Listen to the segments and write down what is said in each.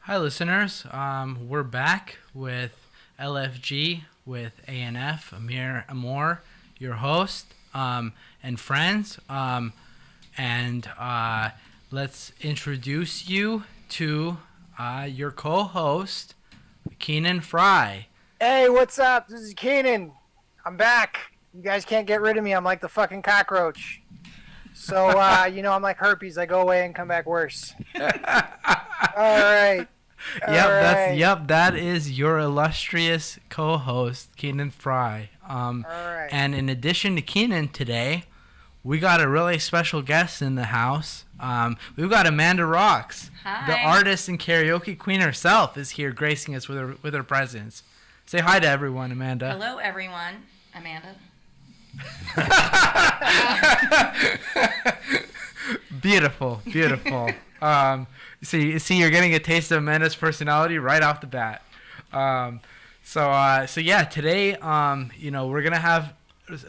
Hi, listeners. We're back with LFG with ANF, Amir, your host, and friends. And let's introduce you to your co-host, Keenan Fry. Hey, what's up? This is Keenan. I'm back. You guys can't get rid of me. I'm like the fucking cockroach. So, I'm like herpes. I go away and come back worse. All right. All right. That is your illustrious co-host, Keenan Fry. All right. And in addition to Keenan today, we got a really special guest in the house. We've got Amanda Rocks, Hi. the artist and karaoke queen herself, is here gracing us with her presence. Say hi to everyone, Amanda. Hello, everyone. Amanda. Beautiful. See, you're getting a taste of Amanda's personality right off the bat. So yeah, today, we're gonna have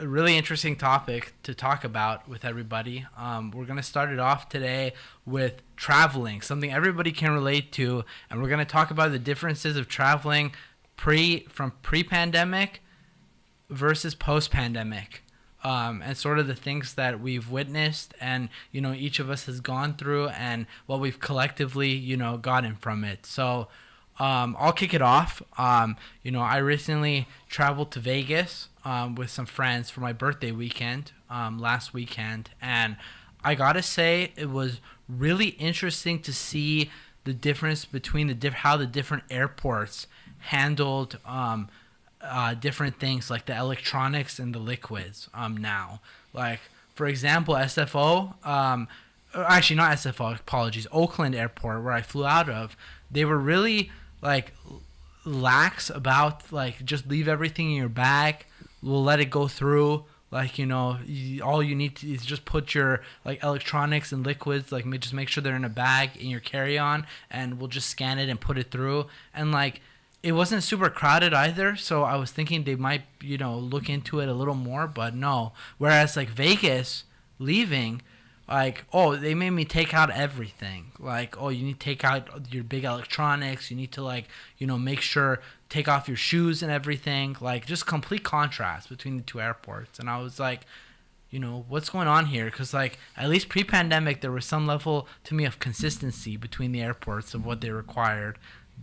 a really interesting topic to talk about with everybody. We're gonna start it off today with traveling, something everybody can relate to, and we're gonna talk about the differences of traveling pre-pandemic versus post-pandemic. And sort of the things that we've witnessed and, each of us has gone through and what we've collectively, gotten from it. So I'll kick it off. I recently traveled to Vegas with some friends for my birthday weekend last weekend. And I got to say, it was really interesting to see the difference between how the different airports handled different things like the electronics and the liquids now. Like, for example, SFO, actually not SFO, apologies, Oakland Airport, where I flew out of, they were really, like, lax about, like, just leave everything in your bag, we'll let it go through. Like, all you need to is just put your, like, electronics and liquids, like, just make sure they're in a bag in your carry-on, and we'll just scan it and put it through. And, like, it wasn't super crowded either, so I was thinking they might, look into it a little more, but no. Whereas, like, Vegas, leaving, like, oh, they made me take out everything. Like, oh, you need to take out your big electronics, you need to, like, make sure, take off your shoes and everything. Like, just complete contrast between the two airports. And I was like, what's going on here? Because, like, at least pre-pandemic, there was some level, to me, of consistency between the airports of what they required.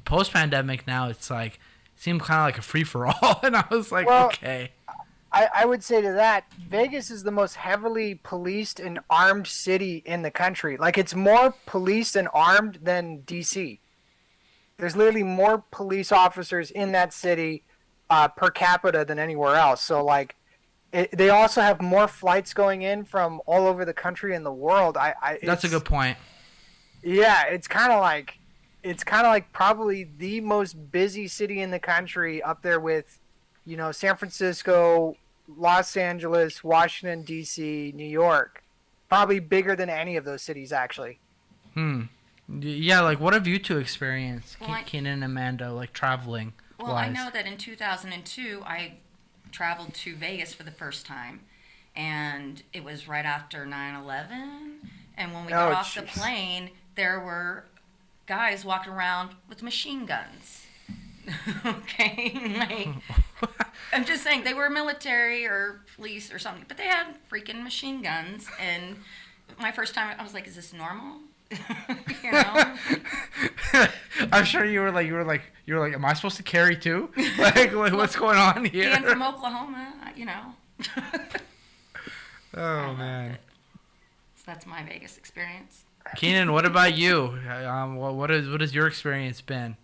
Post-pandemic now, it's like, it seemed kind of like a free-for-all. And I was like, Well, okay. I would say to that, Vegas is the most heavily policed and armed city in the country. Like, it's more policed and armed than D.C. There's literally more police officers in that city per capita than anywhere else. So, like, they also have more flights going in from all over the country and the world. That's a good point. Yeah, it's kind of like probably the most busy city in the country, up there with, San Francisco, Los Angeles, Washington, D.C., New York. Probably bigger than any of those cities, actually. Yeah, like, what have you two experienced, Well, Keenan and Amanda, like, traveling Well, wise? I know that in 2002, I traveled to Vegas for the first time, and it was right after 9/11. And when we got off the jeez. plane, there were guys walking around with machine guns. Okay, like, I'm just saying, they were military or police or something, but they had freaking machine guns. And my first time, I was like, "Is this normal?" you know? I'm sure you were like, am I supposed to carry too? Like what's going on here? Being from Oklahoma, Oh man. So that's my Vegas experience. Keenan, what about you? What has your experience been?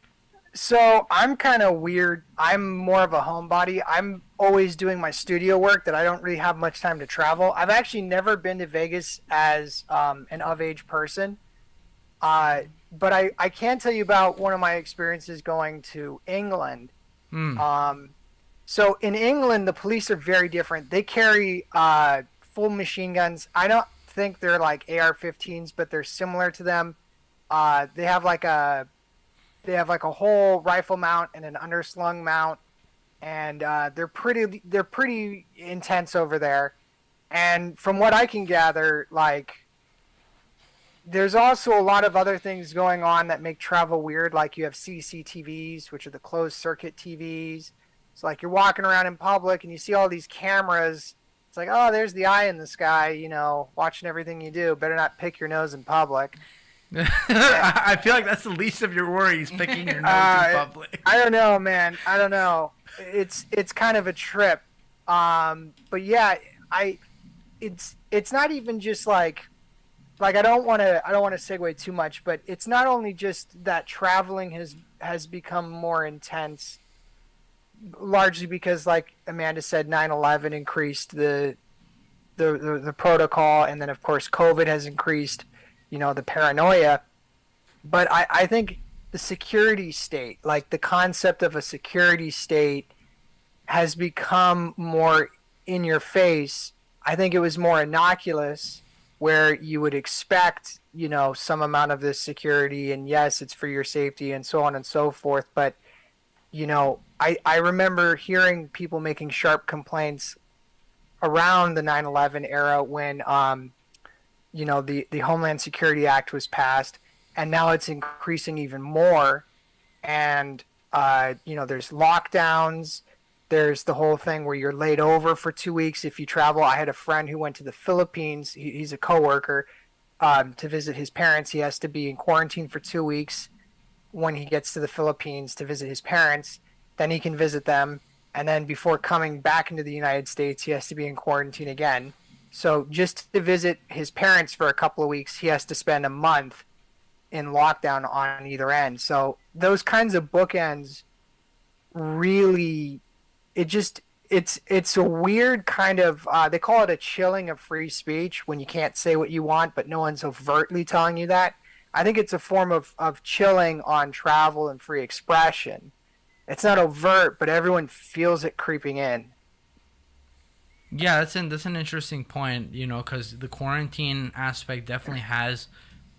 So I'm kind of weird. I'm more of a homebody. I'm always doing my studio work that I don't really have much time to travel. I've actually never been to Vegas as an of-age person. But I can tell you about one of my experiences going to England. So in England, the police are very different. They carry full machine guns. I don't think they're like AR-15s, but they're similar to them. They have like a whole rifle mount and an underslung mount, and they're pretty intense over there. And from what I can gather, like, there's also a lot of other things going on that make travel weird. Like you have CCTVs, which are the closed circuit TVs. It's like you're walking around in public and you see all these cameras. It's like, oh, there's the eye in the sky, watching everything you do. Better not pick your nose in public. I feel like that's the least of your worries, picking your nose in public. I don't know, man. I don't know. It's kind of a trip. But yeah, it's not even just like I don't want to segue too much, but it's not only just that traveling has become more intense, largely because, like Amanda said, 9/11 increased the protocol, and then of course COVID has increased, the paranoia. But I think the security state, like the concept of a security state, has become more in your face. I think it was more innocuous, where you would expect, some amount of this security, and yes, it's for your safety and so on and so forth. But, I remember hearing people making sharp complaints around the 9/11 era when, the Homeland Security Act was passed, and now it's increasing even more. And, there's lockdowns. There's the whole thing where you're laid over for 2 weeks if you travel. I had a friend who went to the Philippines. He's a coworker, to visit his parents. He has to be in quarantine for 2 weeks when he gets to the Philippines to visit his parents. Then he can visit them. And then before coming back into the United States, he has to be in quarantine again. So just to visit his parents for a couple of weeks, he has to spend a month in lockdown on either end. So those kinds of bookends really... it's a weird kind of, they call it a chilling of free speech when you can't say what you want, but no one's overtly telling you that. I think it's a form of chilling on travel and free expression. It's not overt, but everyone feels it creeping in. Yeah, that's an interesting point, because the quarantine aspect definitely has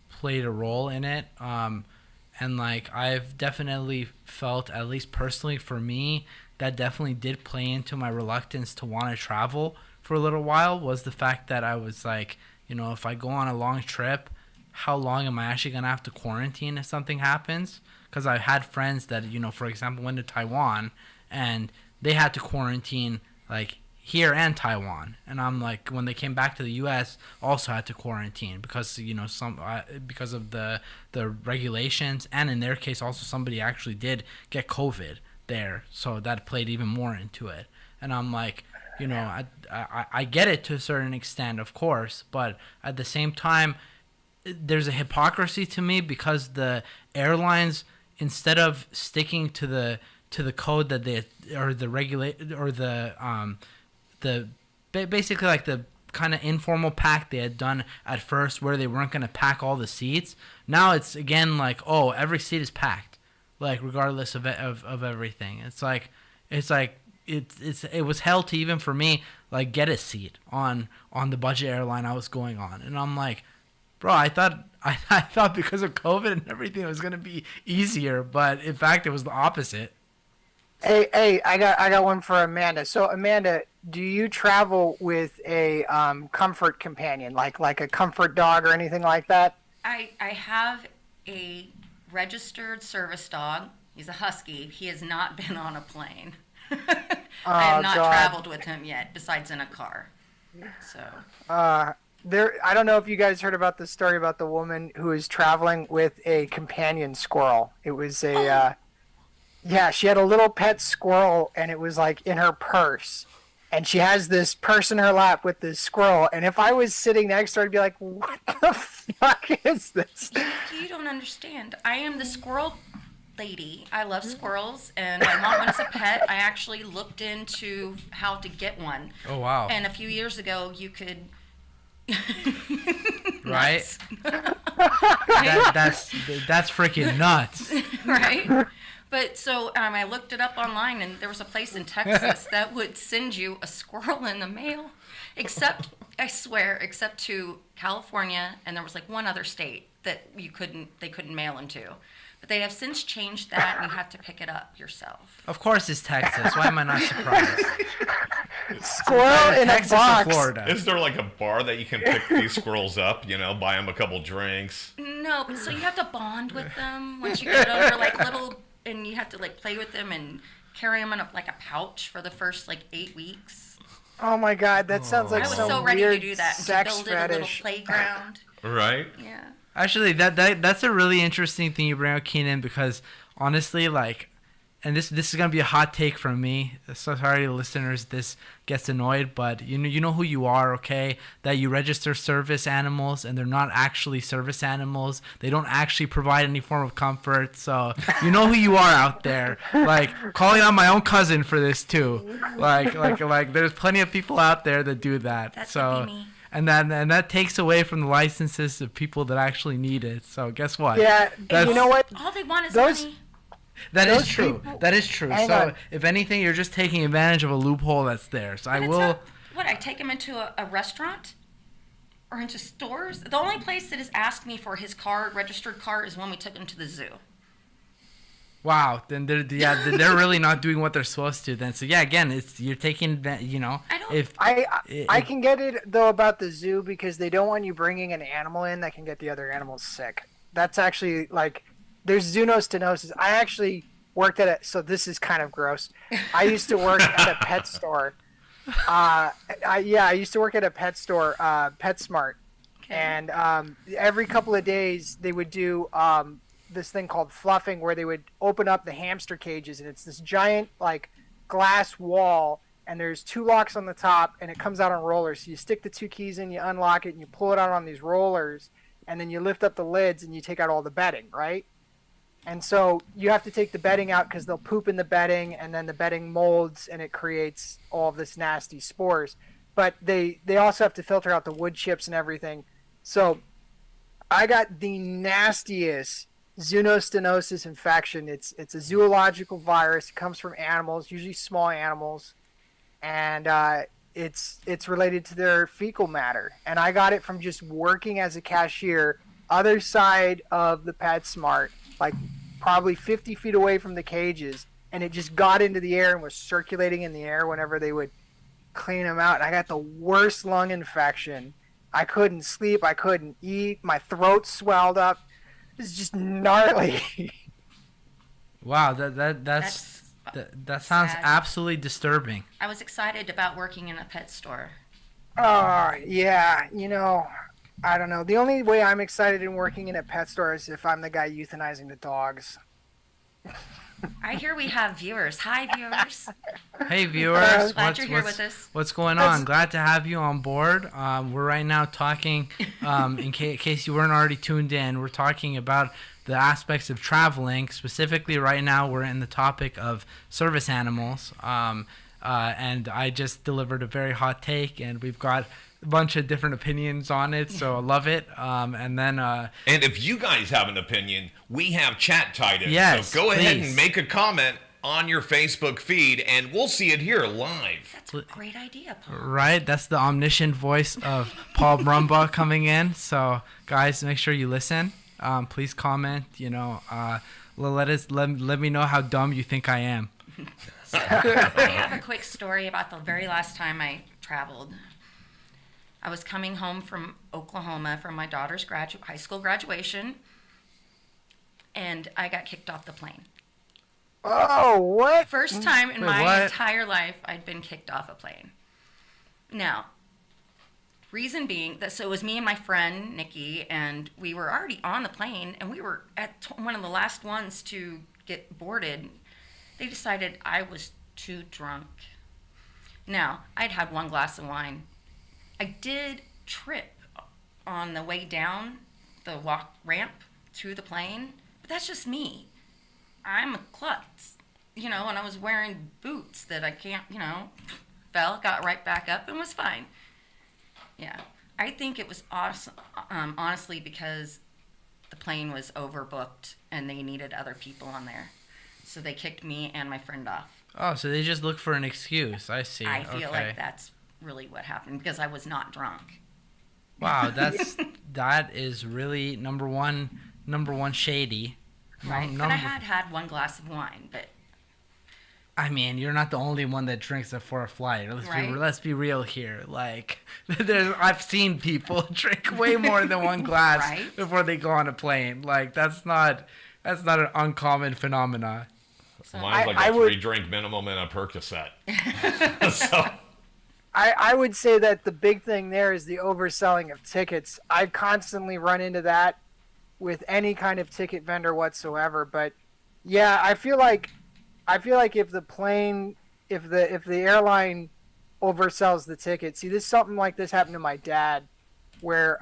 played a role in it. And like, I've definitely felt, at least personally for me, that definitely did play into my reluctance to want to travel for a little while, was the fact that I was like, if I go on a long trip, how long am I actually going to have to quarantine if something happens? Because I had friends that, for example, went to Taiwan and they had to quarantine like here and Taiwan. And I'm like, when they came back to the U.S., also had to quarantine because, because of the regulations. And in their case, also somebody actually did get COVID there, so that played even more into it. And I'm like, I get it to a certain extent, of course, but at the same time, there's a hypocrisy to me, because the airlines, instead of sticking to the code that they, or the regulate, or the basically like the kind of informal pack they had done at first, where they weren't going to pack all the seats, now it's again like, oh, every seat is packed, like regardless of everything. It was hell to, even for me, like get a seat on the budget airline I was going on. And I'm like, bro, I thought because of COVID and everything it was gonna be easier, but in fact it was the opposite. Hey, I got one for Amanda. So Amanda, do you travel with a comfort companion, like a comfort dog or anything like that? I have a registered service dog. He's a husky. He has not been on a plane. I have not traveled with him yet, besides in a car. So. I don't know if you guys heard about the story about the woman who was traveling with a companion squirrel. It was yeah, she had a little pet squirrel, and it was like in her purse. And she has this purse in her lap with this squirrel. And if I was sitting next to her, I'd be like, what the fuck is this? You don't understand. I am the squirrel lady. I love squirrels, and I want one as a pet. I actually looked into how to get one. Oh, wow. And a few years ago, you could... Right? That's freaking nuts. Right? But so I looked it up online, and there was a place in Texas that would send you a squirrel in the mail, except, I swear, except to California, and there was like one other state that they couldn't mail into. But they have since changed that, and you have to pick it up yourself. Of course, it's Texas. Why am I not surprised? Squirrel in Texas a box. or Florida. Is there like a bar that you can pick these squirrels up? Buy them a couple drinks. No, but so you have to bond with them once you get them. They're like little, and you have to like play with them and carry them in a pouch for the first 8 weeks. Oh my God, that sounds like I was some so ready weird to do that and to sex build it a little fetish. playground. Right? Yeah. Actually, that's a really interesting thing you bring up, Keenan, because honestly, and this is gonna be a hot take from me. So sorry, listeners, this gets annoyed, but you know who you are, okay? That you register service animals, and they're not actually service animals. They don't actually provide any form of comfort. So you know who you are out there. Calling out my own cousin for this too. There's plenty of people out there that do that. That so. could be me. And that takes away from the licenses of people that actually need it. So guess what? Yeah, you know what? All they want is Those- money. That is Those true. people- That is true. Hang So on. if anything, you're just taking advantage of a loophole that's there. So But I it's will. not- I take him into a restaurant or into stores? The only place that has asked me for his registered car, is when we took him to the zoo. Wow. Then they're really not doing what they're supposed to. Then so yeah, again, you're taking that. I don't- If I can get it though about the zoo because they don't want you bringing an animal in that can get the other animals sick. That's actually there's zoonostenosis. I actually worked so this is kind of gross. I used to work at a pet store. I used to work at a pet store, PetSmart, Okay. and every couple of days they would do this thing called fluffing, where they would open up the hamster cages, and it's this giant glass wall, and there's 2 locks on the top, and it comes out on rollers. So you stick the 2 keys in, you unlock it, and you pull it out on these rollers, and then you lift up the lids and you take out all the bedding, right? And so you have to take the bedding out because they'll poop in the bedding, and then the bedding molds and it creates all of this nasty spores. But they also have to filter out the wood chips and everything. So I got the nastiest zoonostenosis infection. It's a zoological virus. It comes from animals, usually small animals, and it's related to their fecal matter. And I got it from just working as a cashier, other side of the PetSmart, probably 50 feet away from the cages, and it just got into the air and was circulating in the air whenever they would clean them out. And I got the worst lung infection. I couldn't sleep. I couldn't eat. My throat swelled up. It was just gnarly. wow, that sounds sad. absolutely disturbing. I was excited about working in a pet store. Oh, yeah. I don't know. The only way I'm excited in working in a pet store is if I'm the guy euthanizing the dogs. I hear we have viewers. Hi, viewers. Hey viewers, Glad you're here with us. what's going on? Glad to have you on board. We're right now talking, in case you weren't already tuned in, we're talking about the aspects of traveling. Specifically, right now we're in the topic of service animals. And I just delivered a very hot take, and we've got a bunch of different opinions on it, so I love it. And if you guys have an opinion, we have chat tied in. Yes, so go ahead please. and make a comment on your Facebook feed, and we'll see it here live. That's a great idea, Paul. right, that's the omniscient voice of Paul Brumbaugh coming in. So guys, make sure you listen. Please comment. Let me know how dumb you think I am. I have a quick story about the very last time I traveled. I was coming home from Oklahoma from my daughter's high school graduation, and I got kicked off the plane. Oh, what? First time in Wait, my what? entire life I'd been kicked off a plane. Now, reason being that it was me and my friend Nikki, and we were already on the plane, and we were at one of the last ones to get boarded. They decided I was too drunk. Now, I'd had 1 glass of wine. I did trip on the way down the walk ramp to the plane, but that's just me. I'm a klutz, and I was wearing boots that I can't, fell, got right back up, and was fine. Yeah, I think it was awesome, honestly, because the plane was overbooked and they needed other people on there. So they kicked me and my friend off. Oh, so they just look for an excuse. I see. I feel okay. like that's really what happened because I was not drunk. Wow, that is really number one shady. Right. But I had one glass of wine, but I mean, you're not the only one that drinks it for a flight. Let's be real here. Like, I've seen people drink way more than one glass Right. before they go on a plane. Like, that's not an uncommon phenomenon. so Mine's like I a would- 3-drink minimum and a Percocet. So I would say that the big thing there is the overselling of tickets. I constantly run into that with any kind of ticket vendor whatsoever. But yeah, I feel like if the airline oversells the ticket. See, something like this happened to my dad, where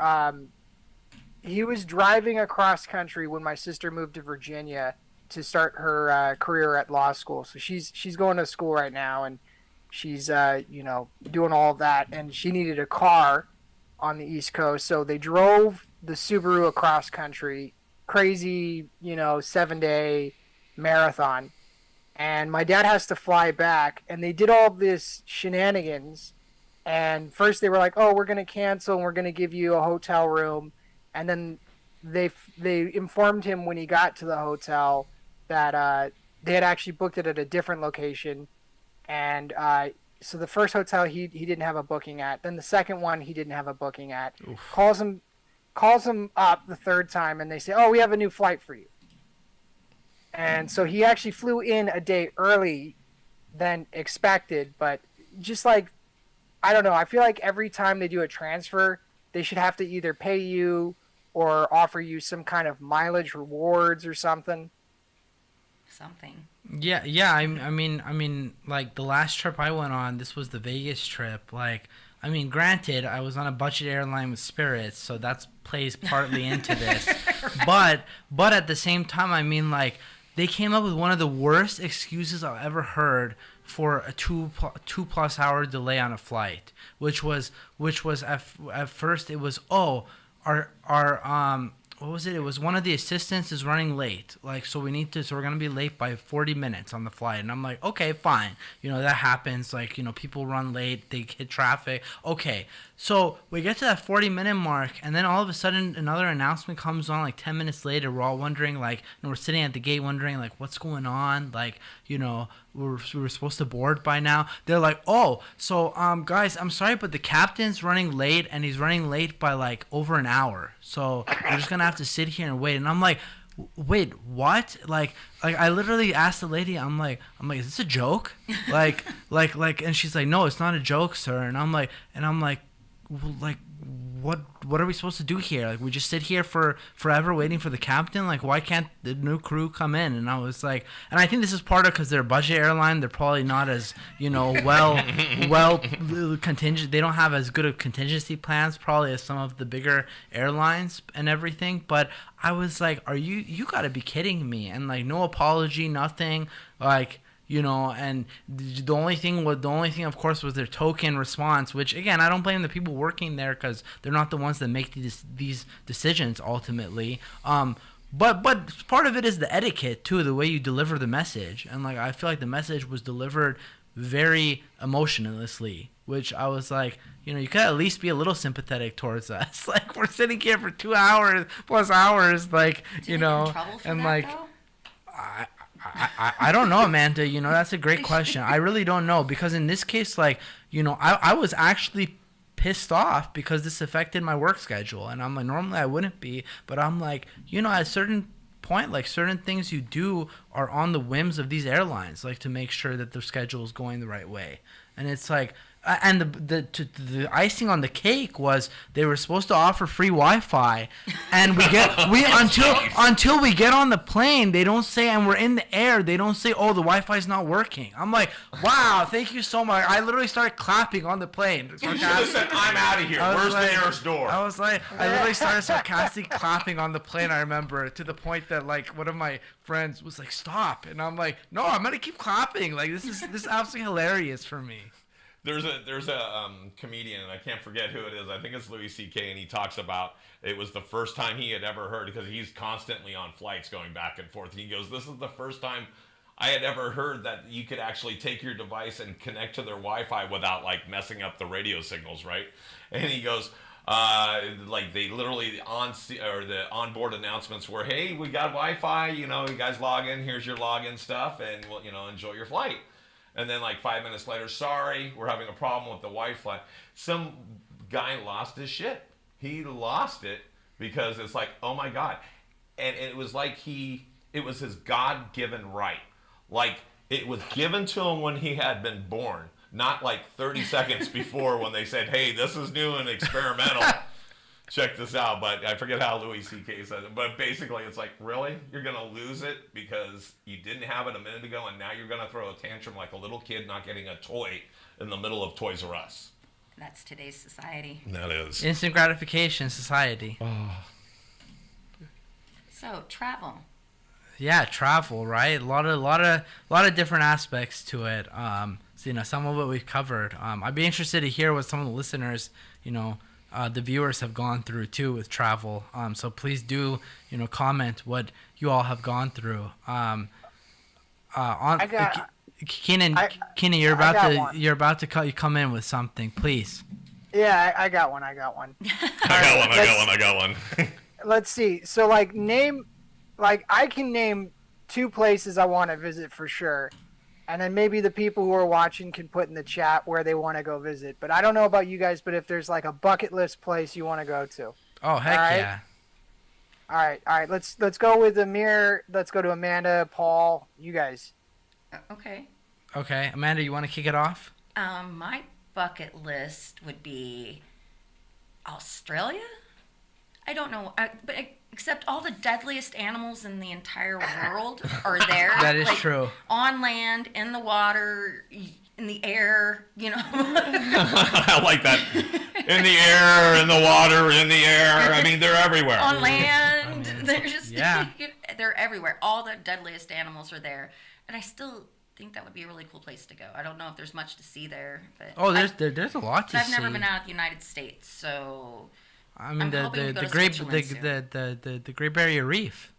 he was driving across country when my sister moved to Virginia to start her career at law school. So she's going to school right now, and she's doing all of that, and she needed a car on the East Coast. So they drove the Subaru across country, crazy 7-day marathon. And my dad has to fly back, and they did all this shenanigans. And first they were like, "Oh, we're going to cancel, and we're going to give you a hotel room." And then they informed him when he got to the hotel that they had actually booked it at a different location. And so the first hotel he didn't have a booking at. Then the second one he didn't have a booking at. Oof. Calls him up the third time, and they say, "Oh, we have a new flight for you." And so he actually flew in a day early than expected, but just like, I don't know, I feel like every time they do a transfer, they should have to either pay you or offer you some kind of mileage rewards or something. something. Yeah. I mean, like the last trip I went on, this was the Vegas trip. Like, I mean, granted, I was on a budget airline with Spirit, so that plays partly into this. Right. But at the same time, I mean, like, they came up with one of the worst excuses I've ever heard for a two plus hour delay on a flight, which was at first it was, oh, our what was it? It was one of the assistants is running late. Like, so we're going to be late by 40 minutes on the flight. And I'm like, okay, fine. That happens. Like, people run late, they hit traffic. Okay. So we get to that 40-minute mark, and then all of a sudden another announcement comes on like 10 minutes later. We're all wondering, like, we're sitting at the gate wondering, like, what's going on? Like, we were supposed to board by now. They're like, oh, so guys, I'm sorry, but the captain's running late, and he's running late by like over an hour. So we're just gonna have to sit here and wait. And I'm like, wait, what? Like I literally asked the lady, I'm like, is this a joke? like, and she's like, no, it's not a joke, sir. And I'm like, well, like, what are we supposed to do here? Like, we just sit here for forever waiting for the captain? Like, why can't the new crew come in? And I was like, and I think this is part of because they're a budget airline. They're probably not as, well contingent. They don't have as good of contingency plans probably as some of the bigger airlines and everything. But I was like, you got to be kidding me. And like, no apology, nothing. Like, and the only thing, of course, was their token response, which, again, I don't blame the people working there because they're not the ones that make these decisions ultimately. But part of it is the etiquette, too, the way you deliver the message. And, like, I feel like the message was delivered very emotionlessly, which I was like, you could at least be a little sympathetic towards us. Like, we're sitting here for 2 hours, plus hours, like, Did you get in trouble for and, that, like, though? I don't know, Amanda. That's a great question. I really don't know because in this case, like, I was actually pissed off because this affected my work schedule. And I'm like, normally I wouldn't be, but I'm like, at a certain point, like certain things you do are on the whims of these airlines, like to make sure that their schedule is going the right way. And it's like, and the icing on the cake was they were supposed to offer free Wi-Fi, and until we get on the plane, they don't say, and we're in the air, they don't say, oh, the Wi-Fi's not working. I'm like, wow, thank you so much. I literally started clapping on the plane. You should have said, I'm out of here. Where's the nearest door? I was like, I literally started sarcastically clapping on the plane. I remember to the point that like one of my friends was like, stop, and I'm like, no, I'm gonna keep clapping. Like this is absolutely hilarious for me. There's a comedian, and I can't forget who it is. I think it's Louis C.K., and he talks about it was the first time he had ever heard, because he's constantly on flights going back and forth. And he goes, this is the first time I had ever heard that you could actually take your device and connect to their Wi-Fi without, like, messing up the radio signals, right? And he goes, Like they literally the onboard announcements were, "Hey, we got Wi-Fi. You guys log in. Here's your login stuff, and we'll, enjoy your flight." And then like 5 minutes later, sorry, we're having a problem with the Wi-Fi. Some guy lost his shit. He lost it because it's like, oh my God. And it was like it was his God-given right. Like it was given to him when he had been born, not like 30 seconds before when they said, hey, this is new and experimental. Check this out. But I forget how Louis C.K. said it. But basically, it's like, really? You're going to lose it because you didn't have it a minute ago, and now you're going to throw a tantrum like a little kid not getting a toy in the middle of Toys R Us. That's today's society. That is. Instant gratification society. Oh. So, travel. Yeah, travel, right? A lot of different aspects to it. So, some of it we've covered. I'd be interested to hear what some of the listeners, the viewers have gone through too with travel. So please do, comment what you all have gone through. Keenan, you're about to come in with something, please. Yeah, I got one. I got one. I got one. Let's see. So I can name 2 places I want to visit for sure. And then maybe the people who are watching can put in the chat where they want to go visit. But I don't know about you guys, but if there's like a bucket list place you want to go to. Oh, heck right? yeah. All right. Let's go with Amir. Let's go to Amanda, Paul, you guys. Okay. Okay, Amanda, you want to kick it off? My bucket list would be Australia. I don't know, but except all the deadliest animals in the entire world are there. That is true. On land, in the water, in the air, I like that. In the air, in the water, in the air. I mean, they're everywhere. On land, they're just yeah. They're everywhere. All the deadliest animals are there, and I still think that would be a really cool place to go. I don't know if there's much to see there, but there's a lot to see. I've never been out of the United States, so. I mean, the Great Barrier Reef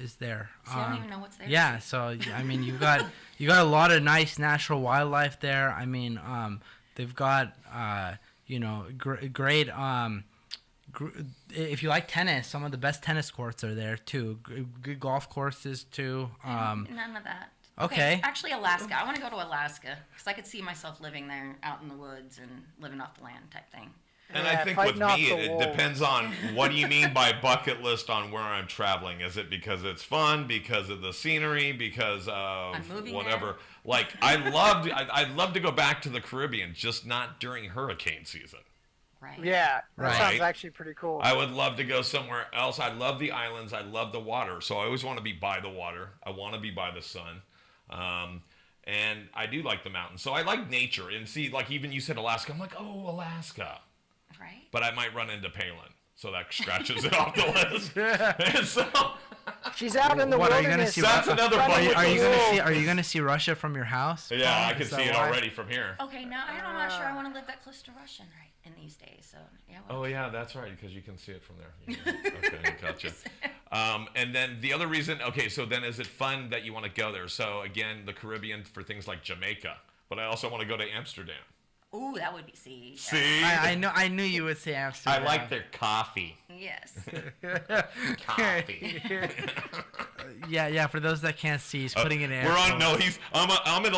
is there. See, I don't even know what's there. Yeah, so I mean, you got a lot of nice natural wildlife there. I mean, they've got great. If you like tennis, some of the best tennis courts are there too. Good golf courses too. None of that. Okay. Actually, Alaska. I want to go to Alaska because I could see myself living there, out in the woods and living off the land type thing. And I think with me, it depends on what do you mean by bucket list on where I'm traveling. Is it because it's fun, because of the scenery, because of whatever? There. Like I'd love to go back to the Caribbean, just not during hurricane season. Right. Yeah, that right. sounds actually pretty cool. I would love to go somewhere else. I love the islands. I love the water. So I always want to be by the water. I want to be by the sun. And I do like the mountains. So I like nature. And see, like even you said Alaska. I'm like, oh, Alaska. Right. But I might run into Palin, so that scratches it off the list. And so she's out in the wilderness. That's another bucket. Are you gonna see Russia from your house? Yeah, I can see it already from here. Okay, now I'm not sure I want to live that close to Russia in these days. So yeah. Oh yeah, that's right, because you can see it from there. Yeah. Okay, gotcha. And then the other reason. Okay, so then is it fun that you want to go there? So again, the Caribbean for things like Jamaica, but I also want to go to Amsterdam. Ooh, that would be see. See, I knew you would say Amsterdam. I like their coffee. Yes. Coffee. yeah. For those that can't see, he's putting it in. We're on. No, I'm in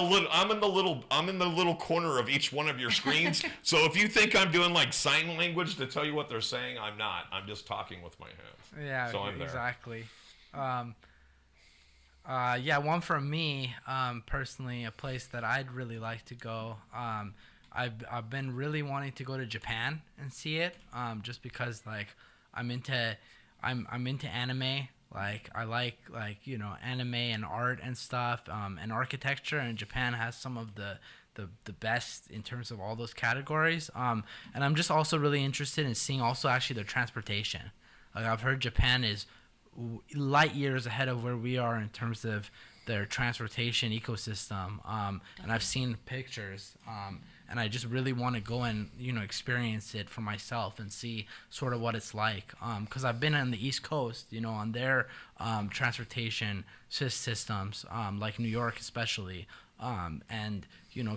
the little corner of each one of your screens. So if you think I'm doing like sign language to tell you what they're saying, I'm not. I'm just talking with my hands. Yeah. So I'm there. Exactly. One for me, personally, a place that I'd really like to go. I've been really wanting to go to Japan and see it, just because like I'm into anime. Like I like anime and art and stuff, and architecture. And Japan has some of the best in terms of all those categories. And I'm just also really interested in seeing also actually their transportation. Like I've heard Japan is light years ahead of where we are in terms of their transportation ecosystem. And I've seen pictures. And I just really want to go and experience it for myself and see sort of what it's like. Because I've been on the East Coast, on their transportation systems, like New York especially. And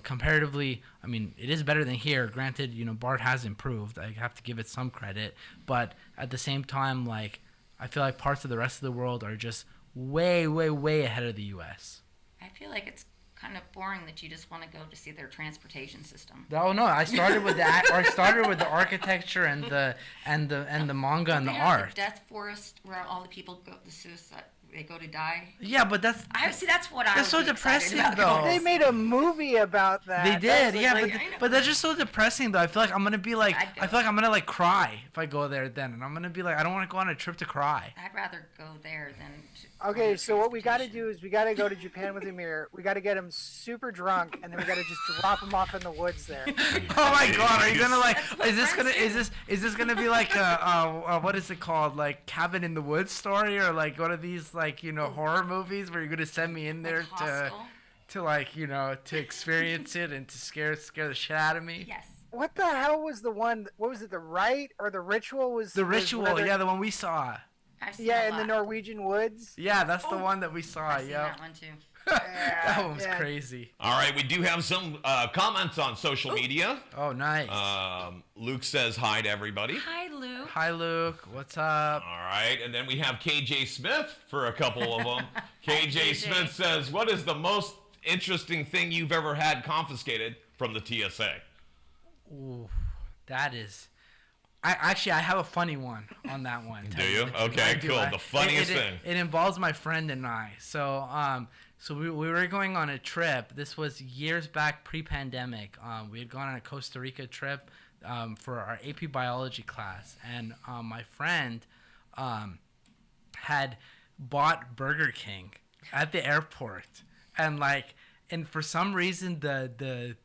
comparatively, I mean, it is better than here. Granted, BART has improved. I have to give it some credit, but at the same time, like, I feel like parts of the rest of the world are just way, way, way ahead of the U.S. I feel like it's kind of boring that you just want to go to see their transportation system. Oh no! I started with that, or I started with the architecture and the manga and the art. The death forest where all the people go, the suicide, they go to die. Yeah, but that's what I. That's so depressing, though. They made a movie about that. They did, but that's just so depressing, though. I feel like I'm gonna be like, cry if I go there. Then, and I'm gonna be like, I don't want to go on a trip to cry. I'd rather go there than. Okay, so what we got to do is we got to go to Japan with Amir. We got to get him super drunk, and then we got to just drop him off in the woods there. Oh my God! Are you gonna like? Is this gonna be like a what is it called? Like Cabin in the Woods story, or like one of these like horror movies where you're gonna send me in there to like to experience it and to scare the shit out of me? Yes. What the hell was the one? What was it? The Rite or the Ritual was the Ritual? Yeah, the one we saw. Yeah, in the Norwegian woods. Yeah, that's the one that we saw. Yeah, that one too. That one was crazy. All right, we do have some comments on social media. Oh, nice. Luke says hi to everybody. Hi, Luke. Hi, Luke. What's up? All right, and then we have KJ Smith for a couple of them. KJ Smith says, "What is the most interesting thing you've ever had confiscated from the TSA?" Ooh, that is. I have a funny one on that one. Do you? Okay, cool. The funniest thing. It involves my friend and I. So we were going on a trip. This was years back, pre-pandemic. We had gone on a Costa Rica trip for our AP biology class, and my friend had bought Burger King at the airport, and for some reason the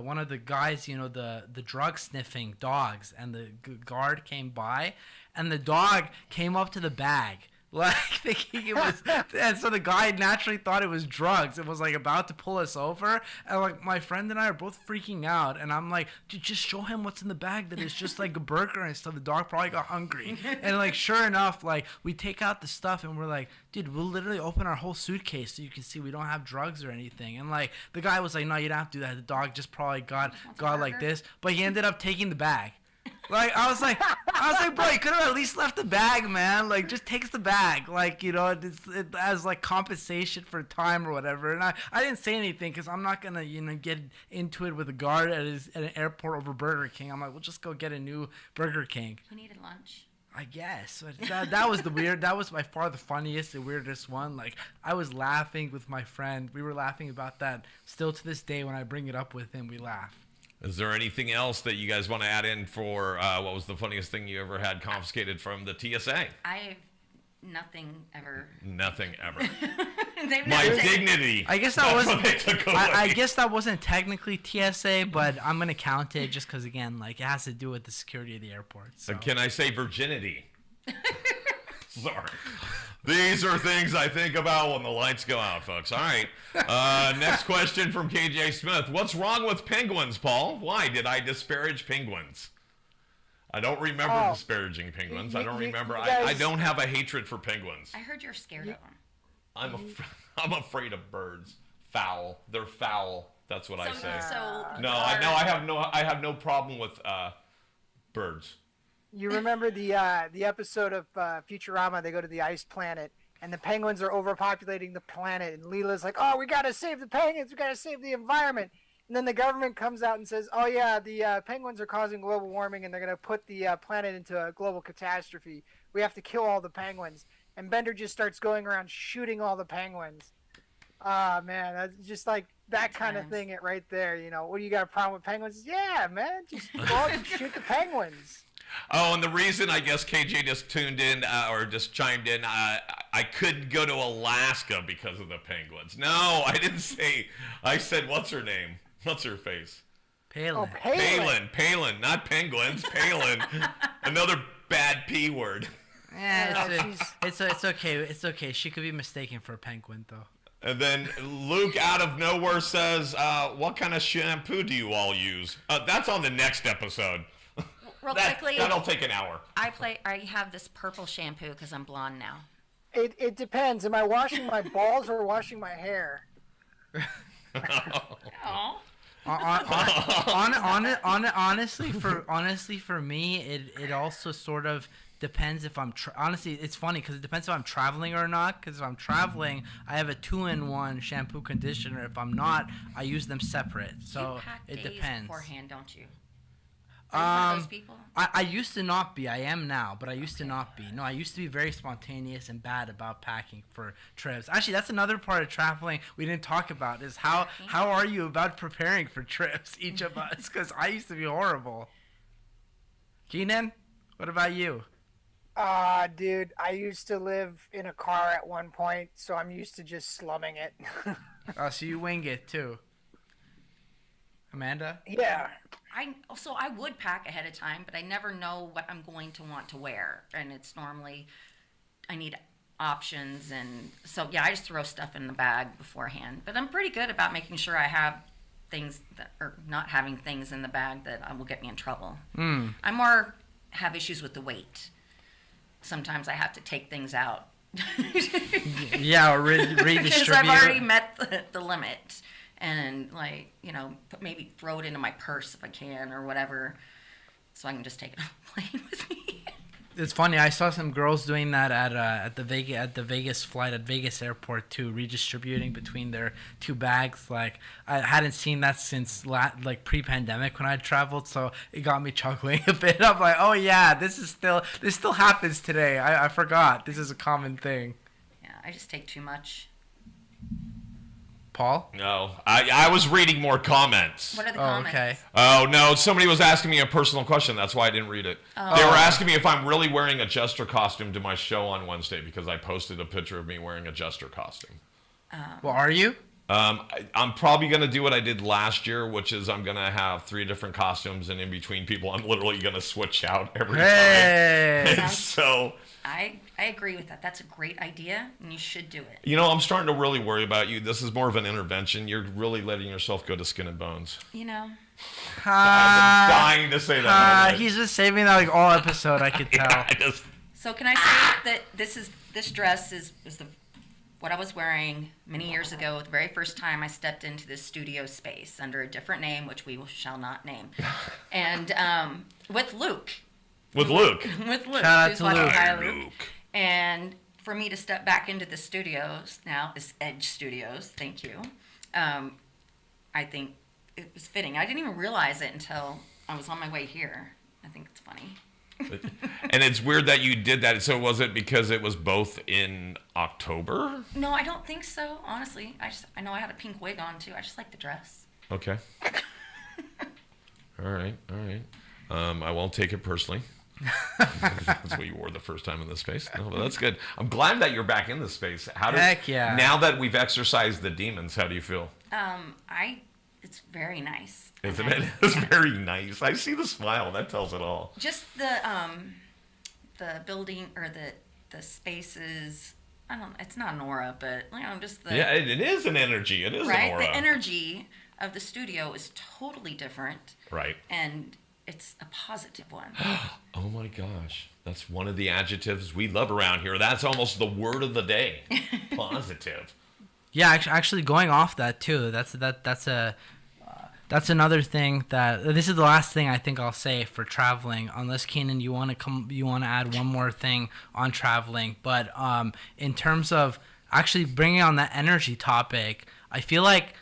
one of the guys, the drug sniffing dogs, and the guard came by, and the dog came up to the bag, like thinking it was, and so the guy naturally thought it was drugs. It was like about to pull us over, and like my friend and I are both freaking out, and I'm like, dude, just show him what's in the bag. That it's just like a burger and stuff. The dog probably got hungry, and like sure enough, like we take out the stuff, and we're like, dude, we'll literally open our whole suitcase so you can see we don't have drugs or anything. And like the guy was like, no, you don't have to do that. The dog just probably got like this, but he ended up taking the bag. Like I was like, bro, you could have at least left the bag, man. Like, just takes the bag, like it as like compensation for time or whatever. And I didn't say anything because I'm not gonna get into it with a guard at an airport over Burger King. I'm like, we'll just go get a new Burger King. He needed lunch. I guess that was that was by far the funniest, the weirdest one. Like I was laughing with my friend. We were laughing about that. Still to this day, when I bring it up with him, we laugh. Is there anything else that you guys want to add in for what was the funniest thing you ever had confiscated from the TSA? I have nothing ever. Nothing ever. My dignity. I guess that wasn't. I guess that wasn't technically TSA, but I'm gonna count it just because again, like it has to do with the security of the airport. So. Can I say virginity? Sorry. These are things I think about when the lights go out, folks. All right. Next question from KJ Smith. What's wrong with penguins, Paul? Why did I disparage penguins? I don't remember disparaging penguins. I don't remember. I don't have a hatred for penguins. I heard you're scared of them. I'm afraid of birds. Foul. They're foul. That's what I say. I have no problem with birds. You remember the episode of Futurama? They go to the ice planet, and the penguins are overpopulating the planet. And Leela's like, "Oh, we gotta save the penguins. We gotta save the environment." And then the government comes out and says, "Oh yeah, the penguins are causing global warming, and they're gonna put the planet into a global catastrophe. We have to kill all the penguins." And Bender just starts going around shooting all the penguins. Ah, man, that's just like that kind of thing. It right there. What do you got a problem with penguins? Yeah, man, just go out and shoot the penguins. Oh, and the reason I guess KJ just tuned in or just chimed in, I couldn't go to Alaska because of the penguins. No, I didn't say. I said, what's her name? What's her face? Palin. Oh, Palin. Palin, not penguins. Palin. Another bad P word. Yeah, it's okay. It's okay. She could be mistaken for a penguin, though. And then Luke out of nowhere says, what kind of shampoo do you all use? That's on the next episode. Real quickly, that'll take an hour. I have this purple shampoo because I'm blonde now. It depends. Am I washing my balls or washing my hair? Oh. Honestly, for me, it also sort of depends if I'm honestly. It's funny because it depends if I'm traveling or not. Because if I'm traveling, I have a 2-in-1 shampoo conditioner. If I'm not, I use them separate. So you pack it days depends. beforehand, don't you? Are you one of those people? I used to not be. I am now, but I used to not be. No, I used to be very spontaneous and bad about packing for trips. Actually, that's another part of traveling we didn't talk about is how are you about preparing for trips, each of us? Because I used to be horrible. Keenan, what about you? Dude, I used to live in a car at one point, so I'm used to just slumming it. Oh, so you wing it too. Amanda? Yeah. I would pack ahead of time, but I never know what I'm going to want to wear, and it's normally I need options, and so yeah, I just throw stuff in the bag beforehand. But I'm pretty good about making sure I have things that or not having things in the bag that will get me in trouble. I more have issues with the weight. Sometimes I have to take things out. Yeah, or redistribute. Because I've already met the limit. And, like, you know, maybe throw it into my purse if I can or whatever, so I can just take it on the plane with me. It's funny. I saw some girls doing that at the Vegas flight at Vegas airport too, redistributing between their 2 bags. Like I hadn't seen that since like pre-pandemic when I traveled, so it got me chuckling a bit. I'm like, oh yeah, this still happens today. I forgot this is a common thing. Yeah, I just take too much. Paul? No, I was reading more comments. What are the comments? Okay. Oh, no, somebody was asking me a personal question. That's why I didn't read it. Oh. They were asking me if I'm really wearing a Jester costume to my show on Wednesday because I posted a picture of me wearing a Jester costume. Well, are you? I'm probably going to do what I did last year, which is I'm going to have 3 different costumes, and in between people, I'm literally going to switch out every time. And so... I agree with that. That's a great idea, and you should do it. You know, I'm starting to really worry about you. This is more of an intervention. You're really letting yourself go to skin and bones. You know? I've been dying to say that. He's just saving that like all episode, I could tell. Yeah, So can I say that this dress is what I was wearing many years ago, the very first time I stepped into this studio space under a different name, which we shall not name, and with Luke. With Luke. With Luke. Shout out who's to watching. Luke. Hi, Luke. And for me to step back into the studios now, this Edge Studios, thank you, I think it was fitting. I didn't even realize it until I was on my way here. I think it's funny. And it's weird that you did that. So was it because it was both in October? No, I don't think so, honestly. I know I had a pink wig on, too. I just like the dress. Okay. All right. I won't take it personally. That's what you wore the first time in this space. No, but that's good. I'm glad that you're back in this space. Heck yeah. Now that we've exorcised the demons, how do you feel? It's very nice. Isn't it? It's very nice. I see the smile. That tells it all. Just the building or the spaces. I don't. It's not an aura, but you know, just the. Yeah, it is an energy. It is right? an aura. The energy of the studio is totally different. Right. And it's a positive one. Oh my gosh. That's one of the adjectives we love around here. That's almost the word of the day. Positive. Yeah, actually going off that too. That's another thing that this is the last thing I think I'll say for traveling. Unless Keenan, you want to add one more thing on traveling. But in terms of actually bringing on that energy topic, I feel like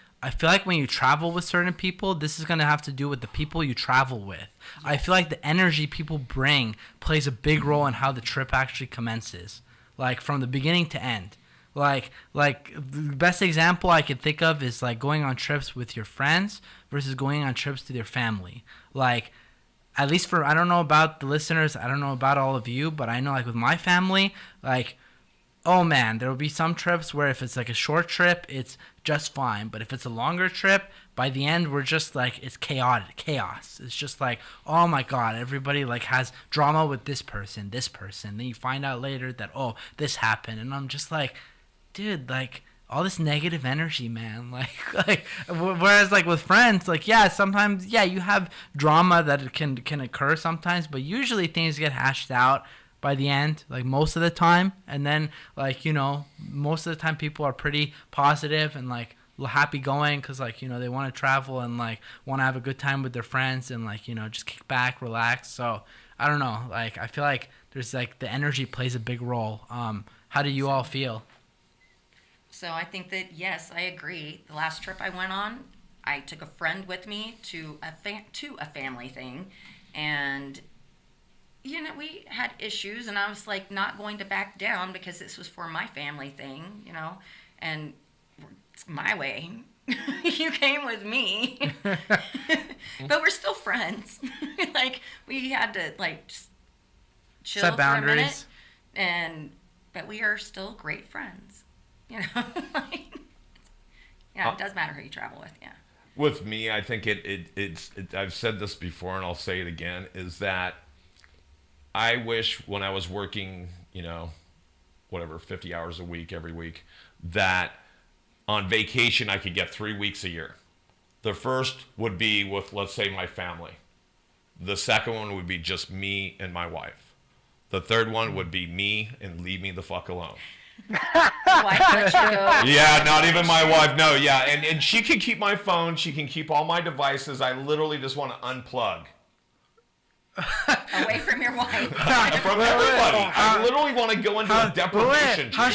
when you travel with certain people, this is going to have to do with the people you travel with. I feel like the energy people bring plays a big role in how the trip actually commences, like from the beginning to end. Like the best example I could think of is like going on trips with your friends versus going on trips with your family. Like, at least I don't know about the listeners, I don't know about all of you, but I know like with my family, like, oh man, there will be some trips where if it's like a short trip, it's just fine. But if it's a longer trip, by the end, we're just like, it's chaos. It's just like, oh my God, everybody like has drama with this person. Then you find out later that, oh, this happened. And I'm just like, dude, like all this negative energy, man. Like, whereas like with friends, like, yeah, sometimes, yeah, you have drama that can occur sometimes, but usually things get hashed out by the end, like most of the time. And then like, you know, most of the time people are pretty positive and like happy going because like, you know, they want to travel and like want to have a good time with their friends and like, you know, just kick back, relax. So I don't know, like I feel like there's like the energy plays a big role. How do you all feel? So I think that, yes, I agree. The last trip I went on, I took a friend with me to a family thing, and you know, we had issues, and I was like not going to back down because this was for my family thing, you know, and it's my way. You came with me, but we're still friends. Like we had to like just chill Set for boundaries. a minute, but we are still great friends. You know, like, yeah, it does matter who you travel with. Yeah. With me, I think it's I've said this before and I'll say it again, is that I wish when I was working, you know, whatever, 50 hours a week every week, that on vacation I could get 3 weeks a year. The first would be with, let's say, my family. The second one would be just me and my wife. The third one would be me and leave me the fuck alone. Why let you go? Yeah, not even my wife. No, yeah. And she can keep my phone. She can keep all my devices. I literally just want to unplug. Away from your wife. From everybody. I literally want to go into a deprivation. How's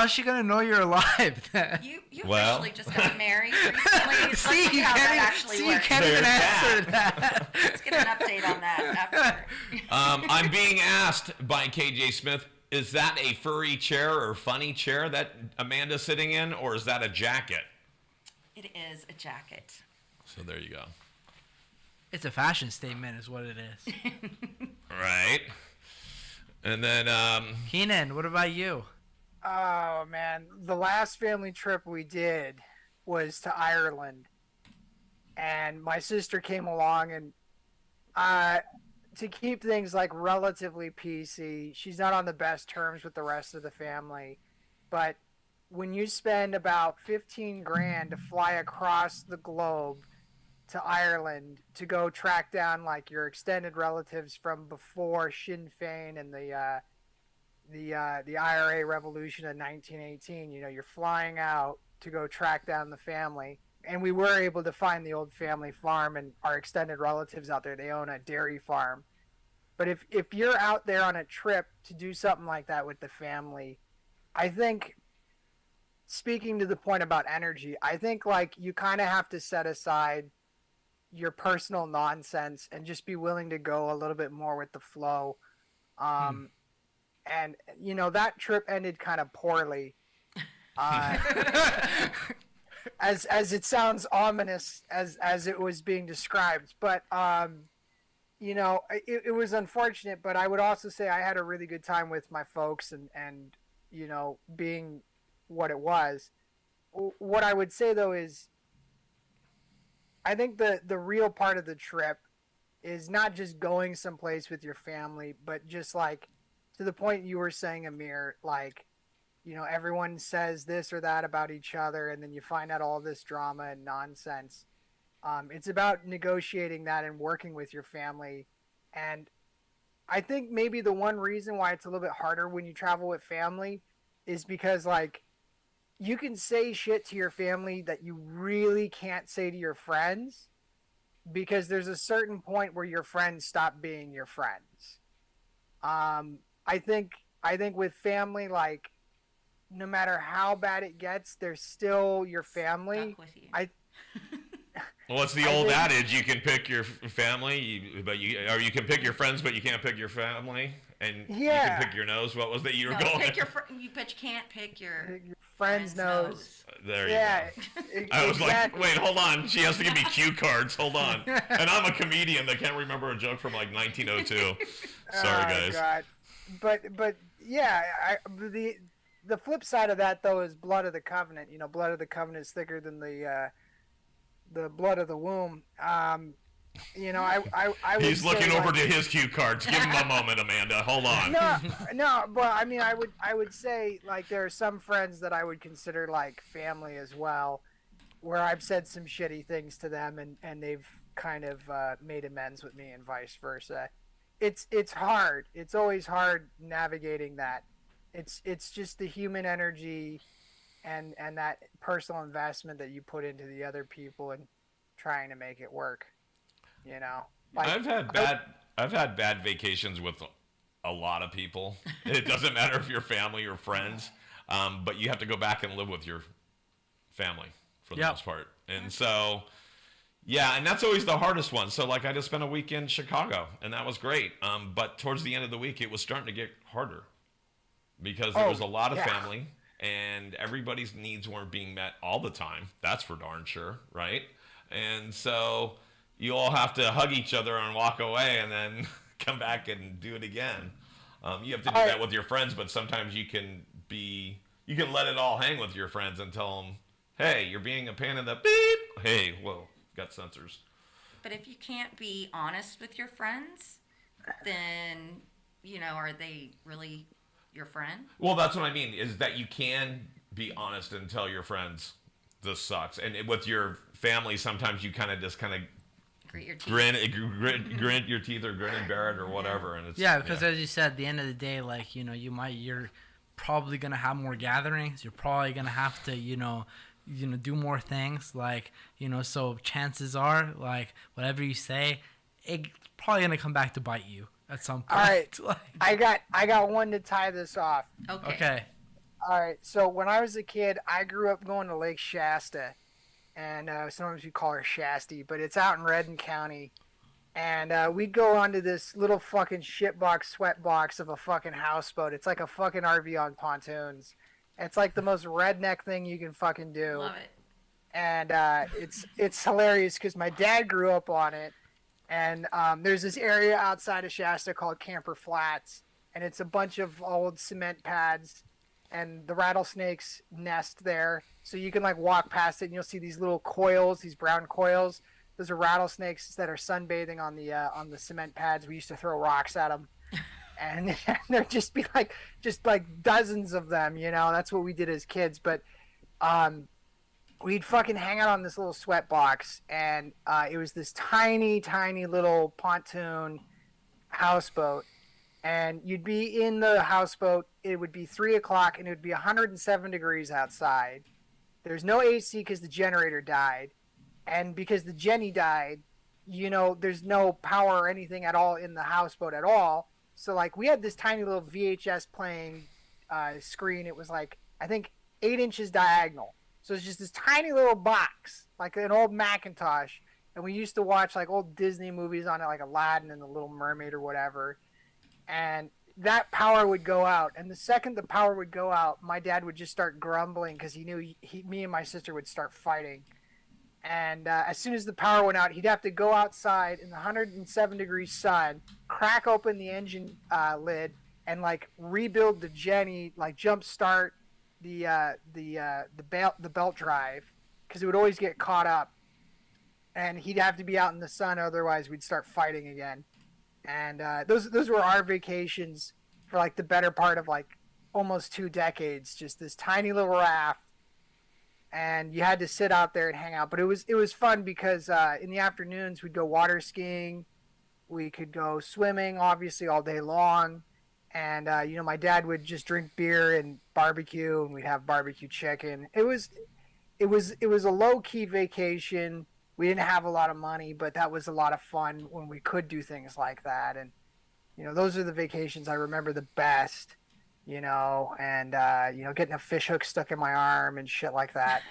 she gonna know you're alive? You Well. officially just got married recently. Let's See, see you how that can't, actually you works. can't There's even that. answer that. Let's get an update on that after. I'm being asked by KJ Smith, is that a furry chair or funny chair that Amanda's sitting in, or is that a jacket? It is a jacket. So there you go. It's a fashion statement, is what it is. Right. And then, Keenan, what about you? Oh man, the last family trip we did was to Ireland, and my sister came along, and to keep things like relatively PC, she's not on the best terms with the rest of the family, but when you spend about 15 grand to fly across the globe to Ireland to go track down like your extended relatives from before Sinn Féin and the IRA revolution in 1918, you know, you're flying out to go track down the family. And we were able to find the old family farm and our extended relatives out there. They own a dairy farm. But if you're out there on a trip to do something like that with the family, I think, speaking to the point about energy, I think like you kind of have to set aside your personal nonsense and just be willing to go a little bit more with the flow. And you know, that trip ended kind of poorly. As it sounds ominous as it was being described, but you know, it was unfortunate, but I would also say I had a really good time with my folks and you know, being what it was. What I would say though is I think the real part of the trip is not just going someplace with your family, but just like to the point you were saying, Amir, like, you know, everyone says this or that about each other, and then you find out all this drama and nonsense. It's about negotiating that and working with your family. And I think maybe the one reason why it's a little bit harder when you travel with family is because, like, you can say shit to your family that you really can't say to your friends because there's a certain point where your friends stop being your friends. I think with family, like, no matter how bad it gets, they're still your family. Stuck with you. well, it's the old adage: you can pick your family, but you can pick your friends, but you can't pick your family, and you can pick your nose. What was that you were going? Pick your you can't pick your friend's nose. There you go. I was like, wait, hold on. She has to give me cue cards. Hold on. And I'm a comedian that can't remember a joke from like 1902. Sorry, guys. God. But yeah, the flip side of that though is blood of the covenant. You know, blood of the covenant is thicker than the blood of the womb. You know, I He's looking over to his cue cards. Give him a moment, Amanda. Hold on. No, but I mean, I would say like there are some friends that I would consider like family as well, where I've said some shitty things to them and they've kind of made amends with me and vice versa. It's hard. It's always hard navigating that. It's just the human energy, and that personal investment that you put into the other people and trying to make it work. You know, like I've had bad vacations with a lot of people. It doesn't matter if you're family or friends, but you have to go back and live with your family for the most part. And so, yeah, and that's always the hardest one. So, like, I just spent a week in Chicago, and that was great. But towards the end of the week, it was starting to get harder because there was a lot of family, and everybody's needs weren't being met all the time. That's for darn sure, right? And so you all have to hug each other and walk away and then come back and do it again. You have to do that with your friends, but sometimes you can let it all hang with your friends and tell them, hey, you're being a pain in the beep. Hey, whoa, got sensors. But if you can't be honest with your friends, then, are they really your friend? Well, that's what I mean, is that you can be honest and tell your friends this sucks. And with your family, sometimes you kind of Grit your teeth. grit your teeth or grin and bear it or whatever. And it's, because as you said, at the end of the day, like, you're probably going to have more gatherings. You're probably going to have to, do more things, like, so chances are, like, whatever you say, it's probably going to come back to bite you at some point. All right, like, I got one to tie this off. Okay. All right, so when I was a kid, I grew up going to Lake Shasta, and sometimes we call her Shasty, but it's out in Redden County. And we'd go onto this little fucking shitbox, sweatbox of a fucking houseboat. It's like a fucking RV on pontoons. It's like the most redneck thing you can fucking do. Love it. And it's hilarious because my dad grew up on it. And there's this area outside of Shasta called Camper Flats. And it's a bunch of old cement pads. And the rattlesnakes nest there. So you can like walk past it and you'll see these little coils, these brown coils. Those are rattlesnakes that are sunbathing on the cement pads. We used to throw rocks at them. And there'd just be just dozens of them, That's what we did as kids. But we'd fucking hang out on this little sweat box, and it was this tiny, tiny little pontoon houseboat. And you'd be in the houseboat. It would be 3 o'clock, and it would be 107 degrees outside. There's no AC because the generator died. And because the Jenny died, there's no power or anything at all in the houseboat at all. So, like, we had this tiny little VHS playing screen. It was, like, I think 8 inches diagonal. So it's just this tiny little box, like an old Macintosh. And we used to watch, like, old Disney movies on it, like Aladdin and the Little Mermaid or whatever. And that power would go out. And the second the power would go out, my dad would just start grumbling because he knew me and my sister would start fighting. And as soon as the power went out, he'd have to go outside in the 107-degree sun, crack open the engine lid, and like rebuild the Jenny, like jump start the belt drive, because it would always get caught up. And he'd have to be out in the sun, otherwise we'd start fighting again. And those were our vacations for like the better part of like almost 2 decades. Just this tiny little raft. And you had to sit out there and hang out. But it was fun because in the afternoons we'd go water skiing. We could go swimming, obviously, all day long. And, my dad would just drink beer and barbecue, and we'd have barbecue chicken. It was a low-key vacation. We didn't have a lot of money, but that was a lot of fun when we could do things like that. And, those are the vacations I remember the best. And getting a fish hook stuck in my arm and shit like that.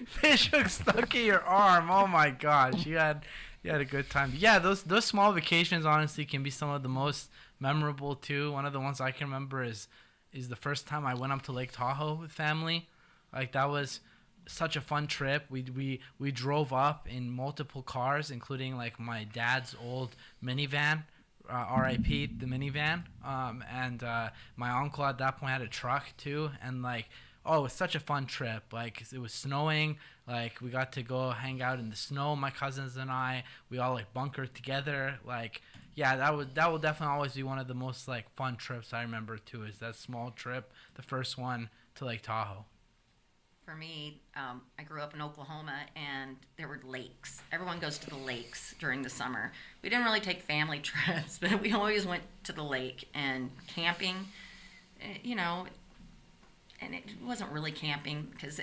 Fish hook stuck in your arm. Oh my gosh, you had a good time. Yeah, those small vacations honestly can be some of the most memorable too. One of the ones I can remember is the first time I went up to Lake Tahoe with family. Like, that was such a fun trip. We drove up in multiple cars, including like my dad's old minivan. R.I.P. the minivan, and my uncle at that point had a truck too, and like, it was such a fun trip. Like, it was snowing, like we got to go hang out in the snow, my cousins and we all like bunkered together. Like, yeah, that will definitely always be one of the most like fun trips I remember too, is that small trip, the first one to Lake Tahoe. For me, I grew up in Oklahoma, and there were lakes. Everyone goes to the lakes during the summer. We didn't really take family trips, but we always went to the lake and camping. and it wasn't really camping because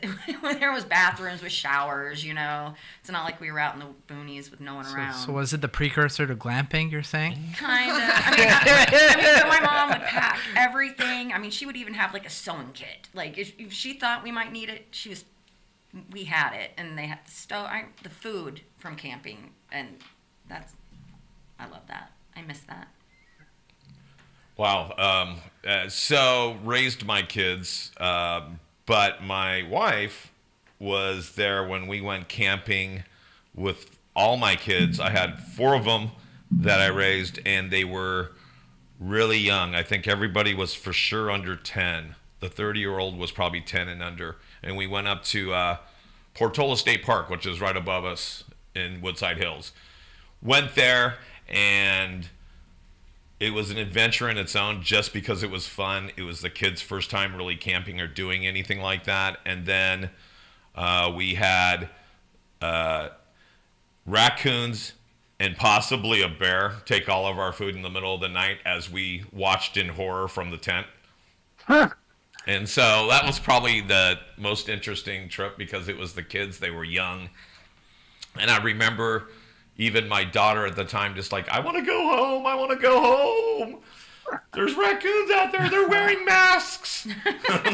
there was bathrooms with showers, you know. It's not like we were out in the boonies with no one around. So was it the precursor to glamping, you're saying? Kind of. I mean, but my mom would pack everything. I mean, she would even have like a sewing kit. Like if she thought we might need it, we had it, and they had the stove, the food from camping, and I love that. I miss that. Wow. So raised my kids, but my wife was there when we went camping with all my kids. I had 4 of them that I raised, and they were really young. I think everybody was for sure under 10. The 30-year-old was probably 10 and under. And we went up to Portola State Park, which is right above us in Woodside Hills. Went there, and it was an adventure in its own just because it was fun. It was the kids' first time really camping or doing anything like that. And then we had raccoons and possibly a bear take all of our food in the middle of the night as we watched in horror from the tent. Huh. And so that was probably the most interesting trip because it was the kids. They were young. And I remember even my daughter at the time just like, I want to go home. I want to go home. There's raccoons out there. They're wearing masks.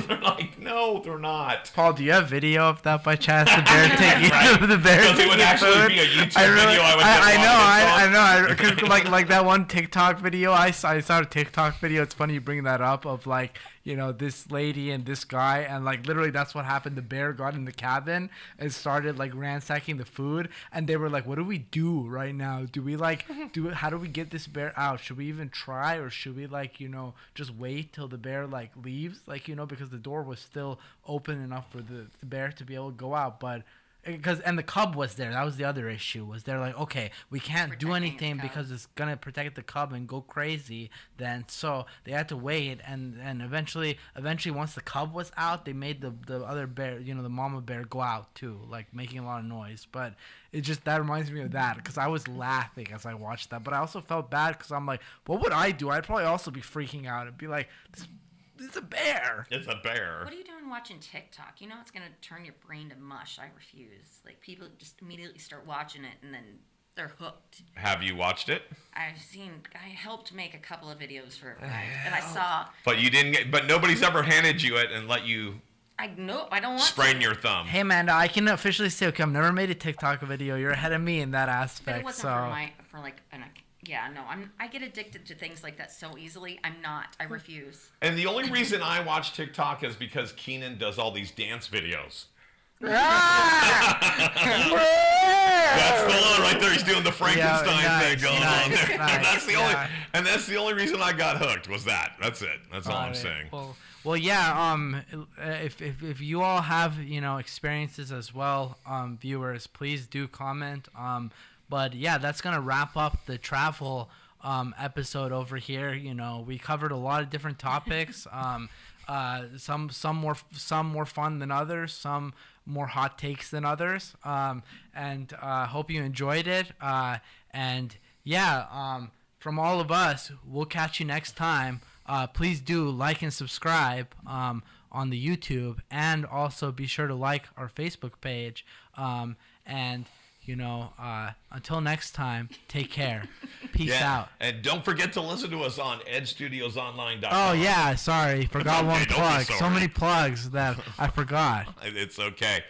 They're like, no, they're not. Paul, do you have video of that by chance? The bear taking Right. the bear Because it taking would actually food? be a YouTube I really- video. I know. Cause like that one TikTok video. I saw a TikTok video. It's funny you bring that up of like, you know, this lady and this guy, and like literally that's what happened. The bear got in the cabin and started like ransacking the food, and they were like, "What do we do right now? Do we like how do we get this bear out? Should we even try, or should we like, you know, just wait till the bear like leaves, like, you know, because the door was still open enough for the bear to be able to go out, but." And the cub was there. That was the other issue. Was they're like, okay, we can't do anything because it's gonna protect the cub and go crazy. Then so they had to wait, and eventually once the cub was out, they made the other bear, you know, the mama bear go out too, like making a lot of noise. But it just that reminds me of that because I was laughing as I watched that, but I also felt bad because I'm like, what would I do? I'd probably also be freaking out and be like, it's a bear. It's a bear. What are you doing watching TikTok? You know it's going to turn your brain to mush. I refuse. Like, people just immediately start watching it, and then they're hooked. Have you watched it? I helped make a couple of videos for it, and I saw... But you didn't but nobody's ever handed you it and let you I don't want sprain to. your thumb. Hey, Amanda, I can officially say, okay, I've never made a TikTok video. You're ahead of me in that aspect. But it wasn't I get addicted to things like that so easily. I refuse. And the only reason I watch TikTok is because Keenan does all these dance videos. Ah! That's the one right there. He's doing the Frankenstein thing going on there. Nice, That's the only reason I got hooked was that. That's it. That's all I'm saying. Well, yeah. If you all have, you know, experiences as well, viewers, please do comment. But yeah, that's gonna wrap up the travel episode over here. You know, we covered a lot of different topics. Some more fun than others. Some more hot takes than others. And hope you enjoyed it. And yeah, from all of us, we'll catch you next time. Please do like and subscribe on the YouTube, and also be sure to like our Facebook page. And you know, until next time, take care. Peace out. And don't forget to listen to us on edgestudiosonline.com. Oh, yeah. Sorry. Forgot one plug. So many plugs that I forgot. It's okay.